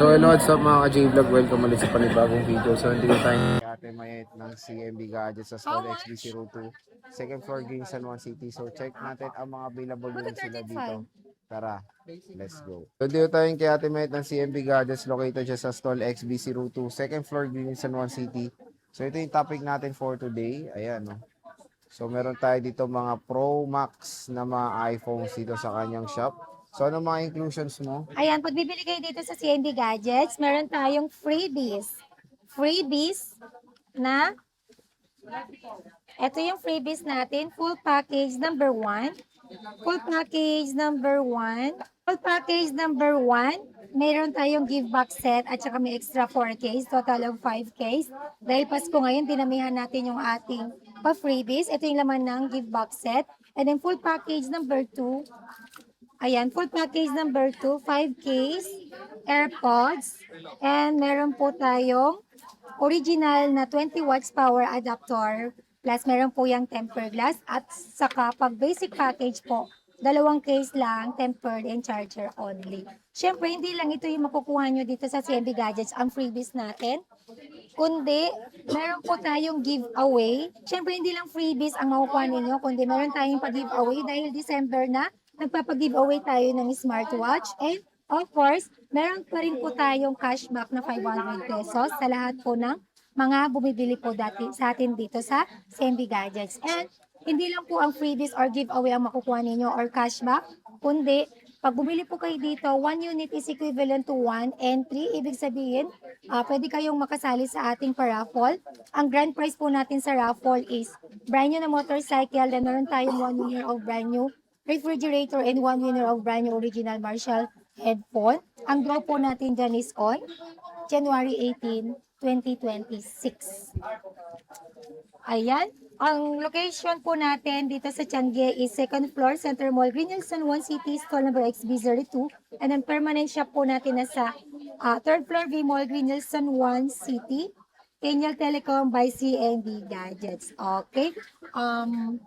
So hello, what's up mga ka-J-Vlog? Welcome ulit sa panibagong video. So hindi tayo Ate Mayet ng CMB Gadgets sa Stall XB02 second floor Green San Juan City. So check natin ang mga available units sila dito. Tara, let's go. So dito tayo kay Ate Mayet ng CMB Gadgets, located siya sa Stall XB02 second floor Green San Juan City. So ito yung topic natin for today. Ayan, no? So meron tayo dito mga Pro Max na mga iPhones dito sa kanyang shop. So ano mga inclusions mo? Ayan, pag bibili kayo dito sa CND Gadgets, meron tayong freebies. Freebies na, ito yung freebies natin, full package number 1. Full package number 1. Full package number 1, meron tayong give back set at saka may extra 4 case, total of 5 case. Dahil Pasko ngayon, dinamihan natin yung ating pa-freebies. Ito yung laman ng give back set. And then full package number 2, ayan, full package number 2, 5 case, AirPods, and meron po tayong original na 20 watts power adapter, plus meron po yung tempered glass, at saka pag basic package po, 2 case lang, tempered and charger only. Siyempre, hindi lang ito yung makukuha nyo dito sa CMB Gadgets, ang freebies natin, kundi meron po tayong giveaway. Siyempre, hindi lang freebies ang makukuha ninyo, kundi meron tayong pag-giveaway dahil December na, nagpapag-giveaway tayo ng smartwatch. And of course, meron pa rin po tayong cashback na 500 pesos sa lahat po ng mga bumibili po dati sa atin dito sa CMB Gadgets. And hindi lang po ang freebies or giveaway ang makukuha ninyo or cashback, kundi pag bumili po kayo dito, 1 unit is equivalent to 1 entry. Ibig sabihin, pwede kayong makasali sa ating paraffle. Ang grand prize po natin sa raffle is brand new na motorcycle, then meron tayong 1 year of brand new refrigerator, and 1 winner of brand new original Marshall headphone. Ang draw po natin dyan is on January 18, 2026. Ayan. Ang location po natin dito sa Tiange is second floor, Center Mall, Green Hills, San Juan City, stall number XB02. And then permanent shop po natin nasa third floor, V Mall, Green Hills, San Juan City. Kenyal Telecom by CND Gadgets. Okay. Ang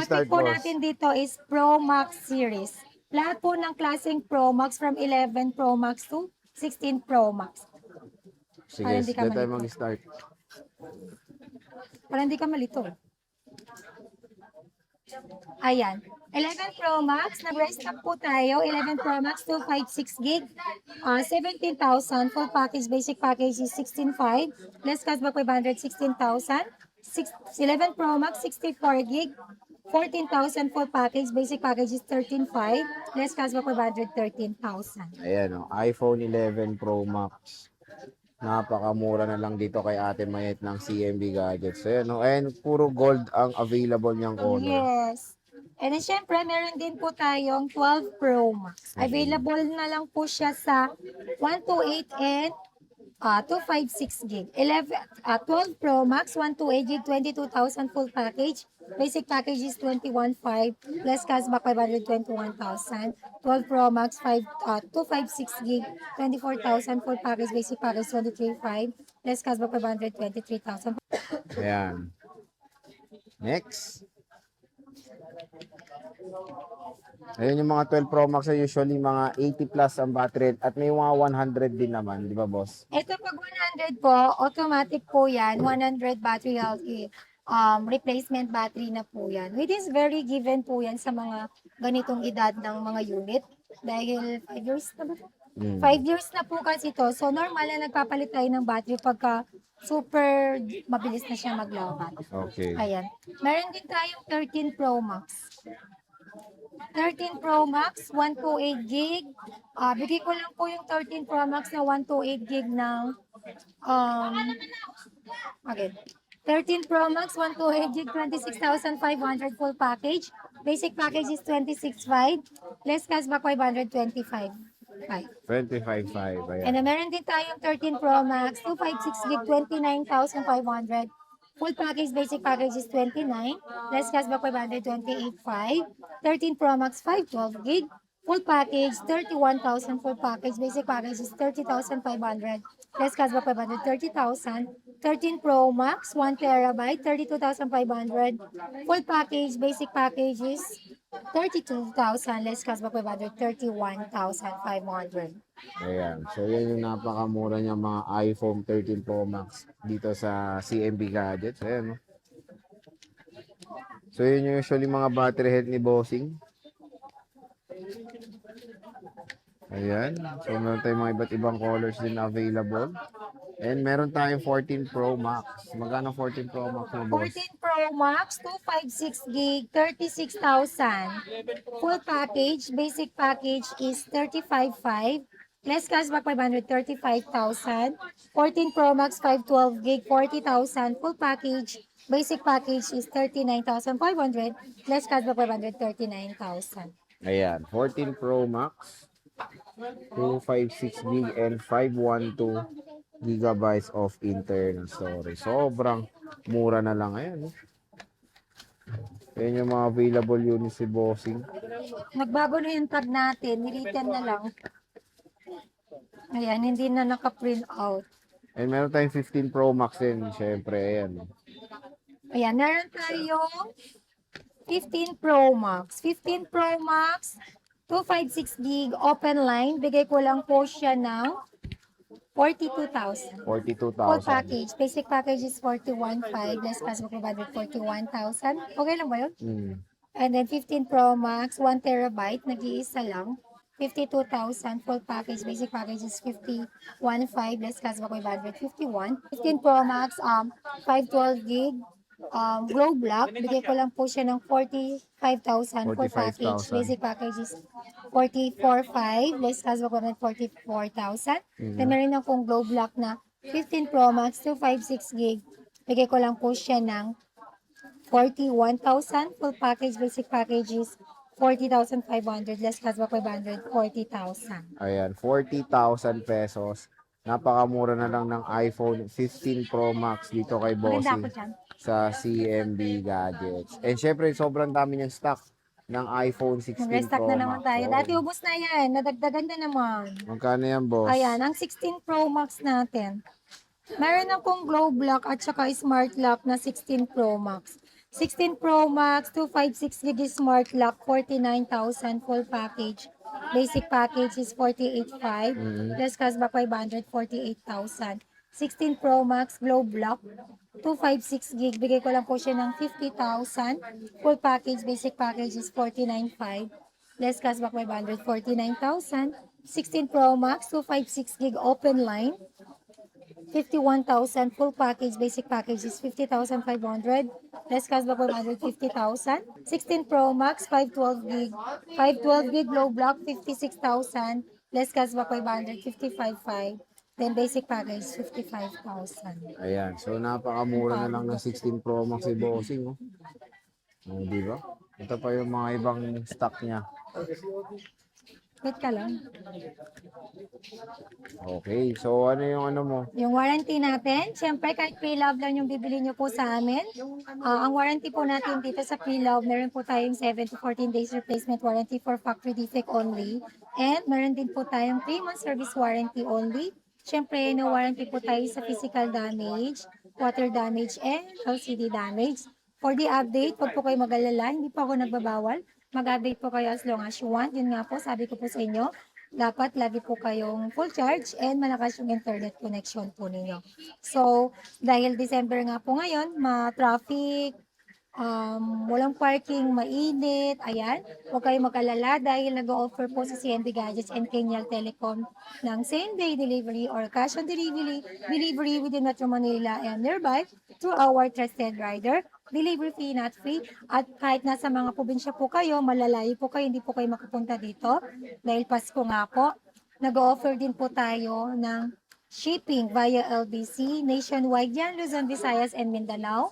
topic po natin dito is Pro Max series. Lahat po ng klaseng Pro Max from 11 Pro Max to 16 Pro Max. Sige, sige tayo mag-start. Para hindi ka malito. Ayan. 11 Pro Max, nag-restock po tayo. 11 Pro Max 256 gig. 17,000. Full package, basic package is 16,500. Less cashback 500, 16,000. 11 Pro Max, 64 gig. 14,000 full package, basic package is 13,500. Less cashback 500, 13,000. Ayan, iPhone 11 Pro Max. Napakamura na lang dito kay Ate Mayet ng CMB Gadgets. Ayan, and puro gold ang available niyang color. Yes. And then, syempre, meron din po tayong 12 Pro Max. Available na lang po siya sa 128 and 256 gig. 12 Pro Max, 128 gig, 22,000 full package. Basic package is 21,500 plus cashback 521,000. 12 Pro Max, 256 gig, 24,000 full package. Basic package 23,500 plus cashback 523,000. Ayan. Next. Ayun yung mga 12 Pro Max ay usually mga 80 plus ang battery at may mga 100 din naman, di ba boss? Ito pag 100 po, automatic po yan, 100 battery health, replacement battery na po yan. Which is very given po yan sa mga ganitong edad ng mga unit. Dahil 5 years na ba? 5 years na po kasi to. So normal na nagpapalit tayo ng battery pagka super mabilis na siya maglaban. Okay. Ayan. Meron din tayong 13 Pro Max. 13 Pro Max, 128 gig. Bigay ko lang po yung 13 Pro Max na 128 gig ng okay. 13 Pro Max, 128 gig, 26,500 full package. Basic package is 26,500. Less cashback 525. 25.5. Ayan. And then meron din tayong 13 Pro Max, 256 gig, 29,500. Full package, basic package is 29. Less cashback 528.5. 13 Pro Max, 512 gig. Full package, 31,000 full package. Basic package is 30,500. Less cashback 530,000. 13 Pro Max, 1 terabyte, 32,500. Full package, basic package is 32,000 less cashback 500, 31,500. Ayan. So, yan yung napakamura niya mga iPhone 13 Pro Max dito sa CMB Gadgets. Ayan, no? So, yun yung usually mga battery health ni Bossing. Ayan. So, meron tayong mga iba't ibang colors din na available. And meron tayong 14 Pro Max. Magkano 14 Pro Max mo, boss? 14 Pro Max, 256 gig, 36,000. Full package, basic package is 35,500. Less cashback 500, 35,000. 14 Pro Max, 512 gig, 40,000. Full package, basic package is 39,500. Less cashback 500, 39,000. Ayan. 14 Pro Max. 256 gig and 512 gigabytes of internal storage. Sobrang mura na lang. Ayan, no? Ayan yung mga available units si Bossing. Nagbago na yung tag natin, nilitan na lang. Ayan, hindi na naka-print out. And meron tayong 15 Pro Max din. Siyempre, ayan. Ayan, meron tayong 15 Pro Max. 15 Pro Max, 256 gig, open line. Bigay ko lang po siya ng 42,000. Full 42,000. package. Basic package is 41,500. Less cashback provided 41,000. Okay lang ba yun? Mm. And then 15 Pro Max, 1 terabyte, nag-iisa lang. 52,000 full package. Basic package is 51,500. Less cashback provided 51. 15 Pro Max, 512 gig. Glow Black, bigay ko lang po siya ng 45,000 full package. 45,000. Basic package is 44,500. Less cashback provided 44,000. Then meron akong Glow Black na 15 Pro Max, 256 gig. Bigay ko lang po siya ng 41,000 full package. Basic package is 40,500. Less cashback 500, 40,000. Ayan, 40,000 pesos. Napakamura na lang ng iPhone 15 Pro Max dito kay Maganda ako Bossing dyan. sa CMB Gadgets. And syempre, sobrang dami niyang stock ng iPhone 16 Mag-restock Pro na naman Max. tayo. Oo. Dati ubos na yan. Nadagdagan na naman. Magkano yan, boss? Ayan, ang 16 Pro Max natin. Meron akong Glow Black at saka Smart Lock na 16 Pro Max. 16 Pro Max, 256 gig Smart Lock, 49,000 full package. Basic package is 48,500. Plus cashback 500, 48,000. 16 Pro Max Glow Block, 256 gig. Bigay ko lang po siya ng 50,000. Full package, basic package is 49,500. Less cashback 500, 49,000. 16 Pro Max, 256 gig open line. 51,000 full package, basic package is 50,500. Less cashback 150,000. 16 Pro Max, 512 gig. 512 gig low block, 56,000. Less cashback 500, 55,500. Then basic package, 55,000. Ayan, so napakamura na lang ng 16 Pro Max si Bossing. Oh. Oh, di ba? Ito pa yung mga ibang stock niya. Wait ka lang. Okay, so ano yung ano mo? Yung warranty natin, syempre kahit pre-love lang yung bibili nyo po sa amin. Ang warranty po natin dito sa pre-love, meron po tayong 7 to 14 days replacement warranty for factory defect only. And meron din po tayong 3 month service warranty only. Syempre, no warranty po tayo sa physical damage, water damage, and LCD damage. For the update, huwag po kayo mag-alala, hindi po ako nagbabawal. Mag-update po kayo as long as you want. Yun nga po, sabi ko po sa inyo, dapat lagi po kayong full charge and malakas yung internet connection po ninyo. So, dahil December nga po ngayon, ma-traffic, walang parking, mainit, ayan. Huwag kayong mag-alala dahil nag-offer po sa CNB Gadgets and Kenyal Telecom ng same-day delivery or cash on delivery within Metro Manila and nearby through our trusted rider. Delivery fee not free. At kahit nasa mga probinsya po kayo, malalayo po kayo, hindi po kayo makapunta dito. Dahil Pasko nga po, nag-offer din po tayo ng shipping via LBC, nationwide yan, Luzon, Visayas, and Mindanao.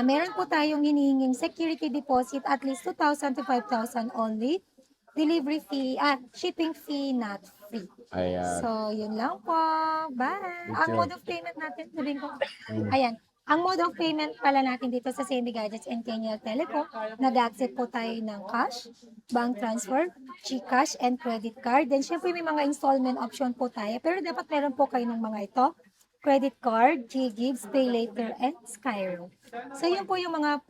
Meron po tayong hinihinging security deposit at least 2,000 to 5,000 only. Delivery fee, shipping fee not free. Ayan. So, yun lang po. Bye! Ang Sure. mode of payment natin, sabihin ko, ayan. Ang mode of payment pala natin dito sa CNB Gadgets and Kenyal Telecom, nag-accept po tayo ng cash, bank transfer, GCash, and credit card. Then, syempre may mga installment option po tayo. Pero dapat meron po kayo ng mga ito. credit card, GGives, Pay Later, and Skyro. So, yun po yung mga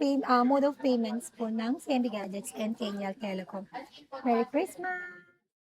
mode of payments po ng CMB Gadgets and Kenyal Telecom. Merry Christmas!